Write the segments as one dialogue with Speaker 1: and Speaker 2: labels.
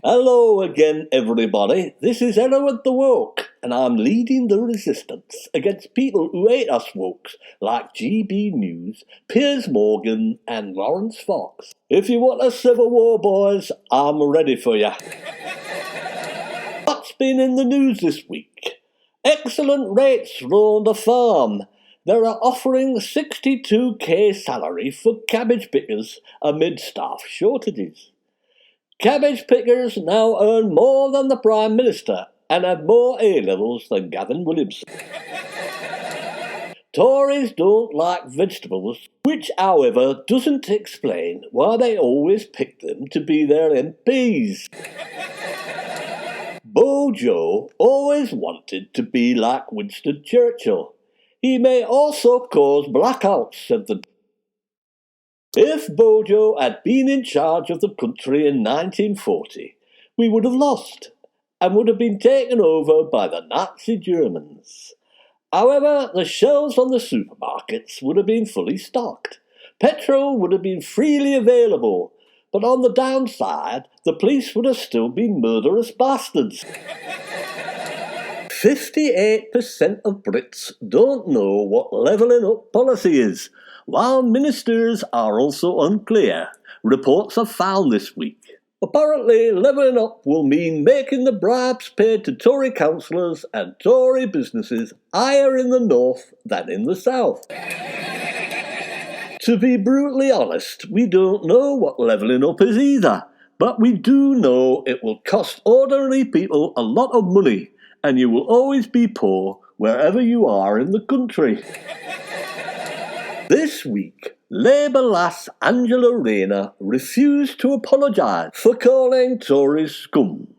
Speaker 1: Hello again, everybody. This is Hereward the Woke, and I'm leading the resistance against people who hate us wokes, like GB News, Piers Morgan, and Lawrence Fox. If you want a civil war, boys, I'm ready for you. What's been in the news this week? Excellent rates round the farm. They're offering 62k salary for cabbage pickers amid staff shortages. Cabbage pickers now earn more than the Prime Minister and have more A-levels than Gavin Williamson. Tories don't like vegetables, which, however, doesn't explain why they always pick them to be their MPs. Bojo always wanted to be like Winston Churchill. He may also cause blackouts, said the... If Bojo had been in charge of the country in 1940, we would have lost and would have been taken over by the Nazi Germans. However, the shelves on the supermarkets would have been fully stocked. Petrol would have been freely available, but on the downside, the police would have still been murderous bastards. 58% of Brits don't know what levelling up policy is, while ministers are also unclear, reports have found this week. Apparently, levelling up will mean making the bribes paid to Tory councillors and Tory businesses higher in the north than in the south. To be brutally honest, we don't know what levelling up is either, but we do know it will cost ordinary people a lot of money, and you will always be poor wherever you are in the country. This week, Labour lass Angela Rayner refused to apologise for calling Tories scum.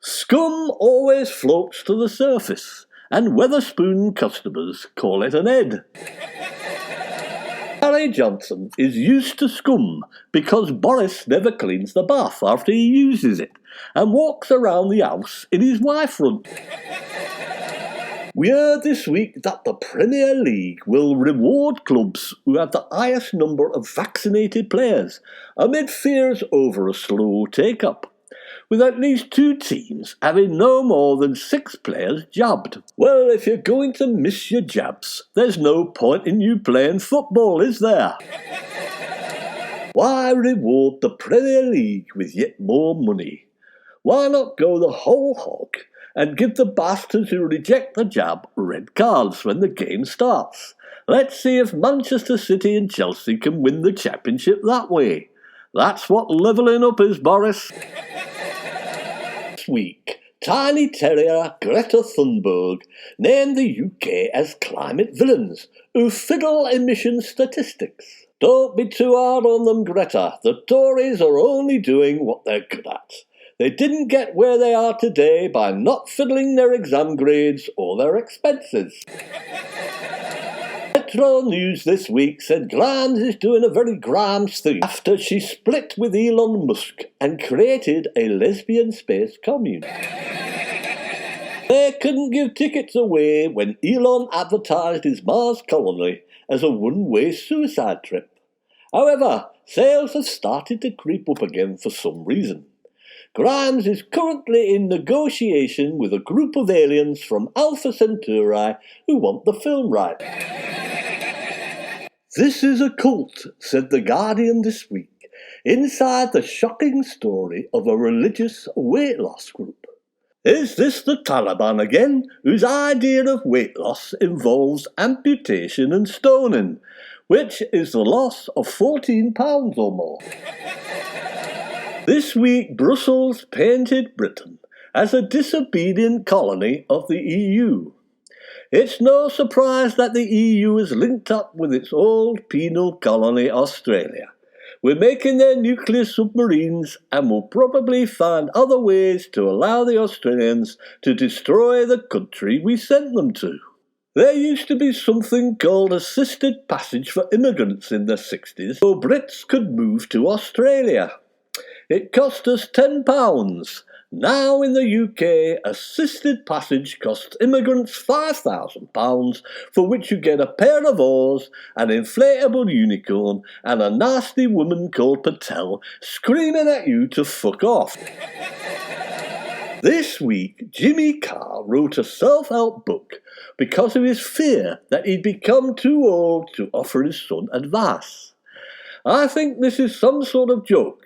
Speaker 1: Scum always floats to the surface, and Wetherspoon customers call it an head. Harry Johnson is used to scum because Boris never cleans the bath after he uses it and walks around the house in his wife front. We heard this week that the Premier League will reward clubs who have the highest number of vaccinated players, amid fears over a slow take-up, with at least 2 teams having no more than 6 players jabbed. Well, if you're going to miss your jabs, there's no point in you playing football, is there? Why reward the Premier League with yet more money? Why not go the whole hog and give the bastards who reject the jab red cards when the game starts? Let's see if Manchester City and Chelsea can win the championship that way. That's what levelling up is, Boris. This week, tiny terrier Greta Thunberg named the UK as climate villains who fiddle emission statistics. Don't be too hard on them, Greta. The Tories are only doing what they're good at. They didn't get where they are today by not fiddling their exam grades or their expenses. Metro News this week said Grimes is doing a very Grimes thing after she split with Elon Musk and created a lesbian space commune. They couldn't give tickets away when Elon advertised his Mars colony as a one-way suicide trip. However, sales have started to creep up again for some reason. Grimes is currently in negotiation with a group of aliens from Alpha Centauri who want the film right. This is a cult, said The Guardian this week, inside the shocking story of a religious weight loss group. Is this the Taliban again, whose idea of weight loss involves amputation and stoning, which is the loss of 14 pounds or more? This week, Brussels painted Britain as a disobedient colony of the EU. It's no surprise that the EU is linked up with its old penal colony Australia. We're making their nuclear submarines and will probably find other ways to allow the Australians to destroy the country we sent them to. There used to be something called assisted passage for immigrants in the 60s, so Brits could move to Australia. It cost us £10. Now in the UK, assisted passage costs immigrants £5,000, for which you get a pair of oars, an inflatable unicorn, and a nasty woman called Patel screaming at you to fuck off. This week, Jimmy Carr wrote a self-help book because of his fear that he'd become too old to offer his son advice. I think this is some sort of joke.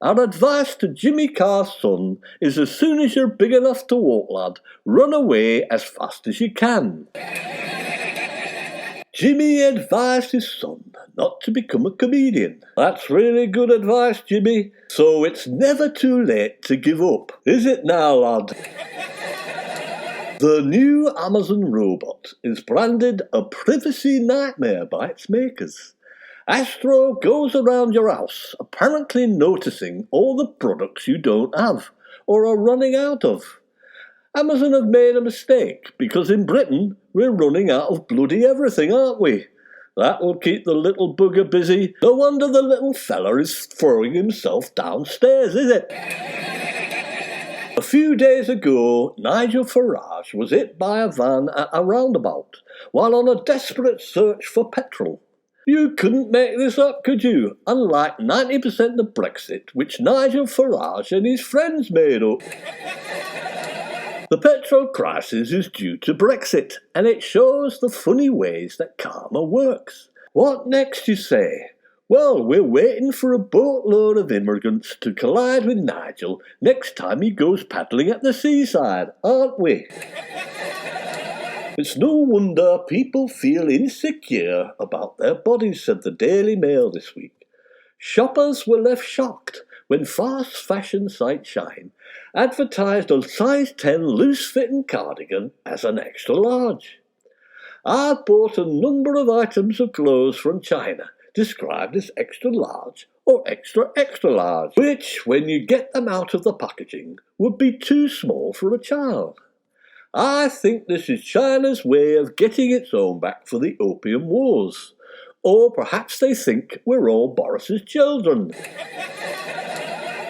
Speaker 1: Our advice to Jimmy Carr's son is as soon as you're big enough to walk, lad, run away as fast as you can. Jimmy advised his son not to become a comedian. That's really good advice, Jimmy. So it's never too late to give up, is it now, lad? The new Amazon robot is branded a privacy nightmare by its makers. Astro goes around your house, apparently noticing all the products you don't have or are running out of. Amazon have made a mistake, because in Britain we're running out of bloody everything, aren't we? That will keep the little bugger busy. No wonder the little fella is throwing himself downstairs, is it? A few days ago, Nigel Farage was hit by a van at a roundabout while on a desperate search for petrol. You couldn't make this up, could you? Unlike 90% of Brexit, which Nigel Farage and his friends made up. The petrol crisis is due to Brexit, and it shows the funny ways that karma works. What next, you say? Well, we're waiting for a boatload of immigrants to collide with Nigel next time he goes paddling at the seaside, aren't we? It's no wonder people feel insecure about their bodies, said the Daily Mail this week. Shoppers were left shocked when fast fashion site Shine advertised a size 10 loose-fitting cardigan as an extra large. I've bought a number of items of clothes from China described as extra large or extra large, which, when you get them out of the packaging, would be too small for a child. I think this is China's way of getting its own back for the Opium Wars. Or perhaps they think we're all Boris's children.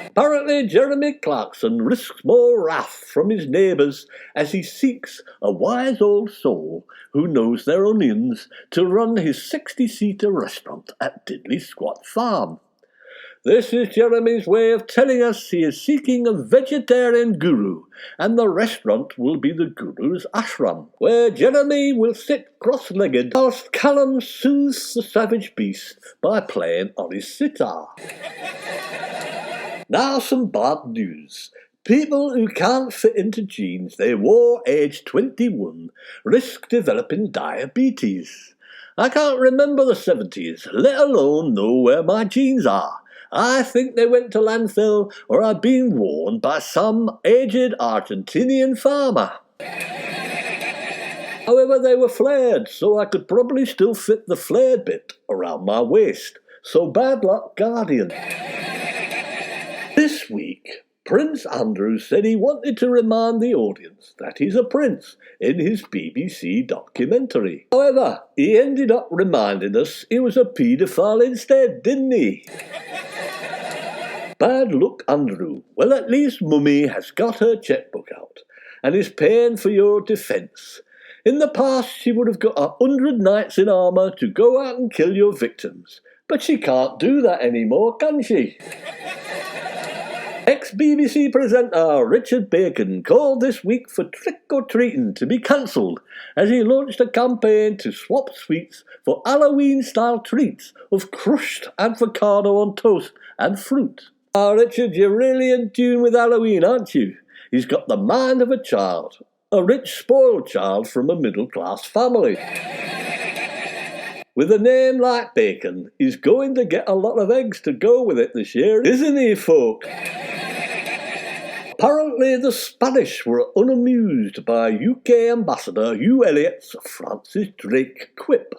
Speaker 1: Apparently, Jeremy Clarkson risks more wrath from his neighbours as he seeks a wise old soul who knows their onions to run his 60-seater restaurant at Diddley Squat Farm. This is Jeremy's way of telling us he is seeking a vegetarian guru, and the restaurant will be the guru's ashram, where Jeremy will sit cross-legged whilst Callum soothes the savage beast by playing on his sitar. Now some bad news. People who can't fit into jeans they wore aged 21 risk developing diabetes. I can't remember the 70s, let alone know where my jeans are. I think they went to landfill or are being worn by some aged Argentinian farmer. However, they were flared, so I could probably still fit the flared bit around my waist. So bad luck, Guardian. This week, Prince Andrew said he wanted to remind the audience that he's a prince in his BBC documentary. However, he ended up reminding us he was a paedophile instead, didn't he? Bad luck, Andrew. Well, at least Mummy has got her chequebook out and is paying for your defence. In the past, she would have got 100 knights in armour to go out and kill your victims. But she can't do that anymore, can she? Ex-BBC presenter Richard Bacon called this week for trick-or-treating to be cancelled as he launched a campaign to swap sweets for Halloween-style treats of crushed avocado on toast and fruit. Richard, you're really in tune with Halloween, aren't you? He's got the mind of a child, a rich, spoiled child from a middle-class family. With a name like Bacon, he's going to get a lot of eggs to go with it this year, isn't he, folk? Apparently, the Spanish were unamused by UK Ambassador Hugh Elliott's Francis Drake quip.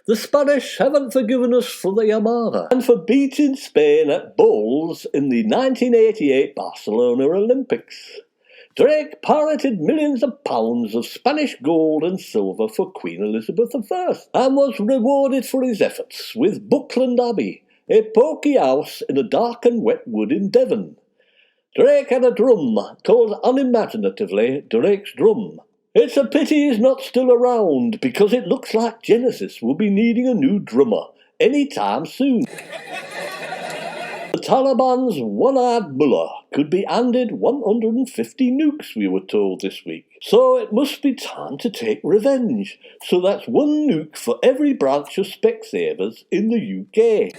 Speaker 1: The Spanish haven't forgiven us for the Armada and for beating Spain at bowls in the 1988 Barcelona Olympics. Drake pirated millions of pounds of Spanish gold and silver for Queen Elizabeth I and was rewarded for his efforts with Buckland Abbey, a poky house in a dark and wet wood in Devon. Drake had a drum called unimaginatively Drake's Drum. It's a pity he's not still around because it looks like Genesis will be needing a new drummer any time soon. Taliban's one-eyed mullah could be handed 150 nukes, we were told this week. So it must be time to take revenge. So that's one nuke for every branch of Specsavers in the UK.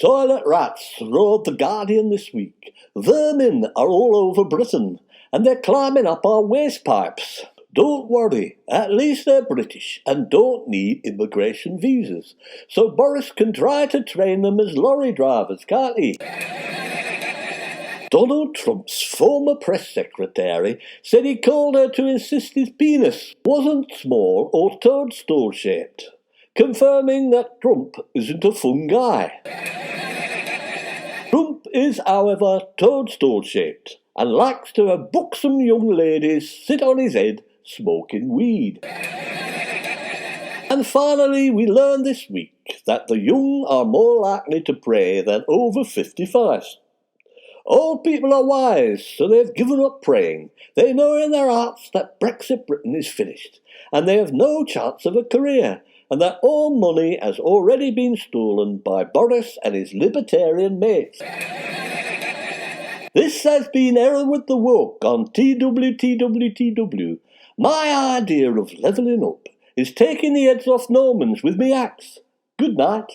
Speaker 1: Toilet rats, wrote The Guardian this week. Vermin are all over Britain, and they're climbing up our waste pipes. Don't worry, at least they're British and don't need immigration visas. So Boris can try to train them as lorry drivers, can't he? Donald Trump's former press secretary said he called her to insist his penis wasn't small or toadstool-shaped, confirming that Trump isn't a fun guy. Trump is, however, toadstool-shaped and likes to have buxom young ladies sit on his head smoking weed. And finally, we learned this week that the young are more likely to pray than over 55. Old people are wise, so they've given up praying. They know in their hearts that Brexit Britain is finished, and they have no chance of a career, and that all money has already been stolen by Boris and his libertarian mates. This has been Hereward the Woke on TWTWTW. My idea of levelling up is taking the heads off Normans with me axe. Good night.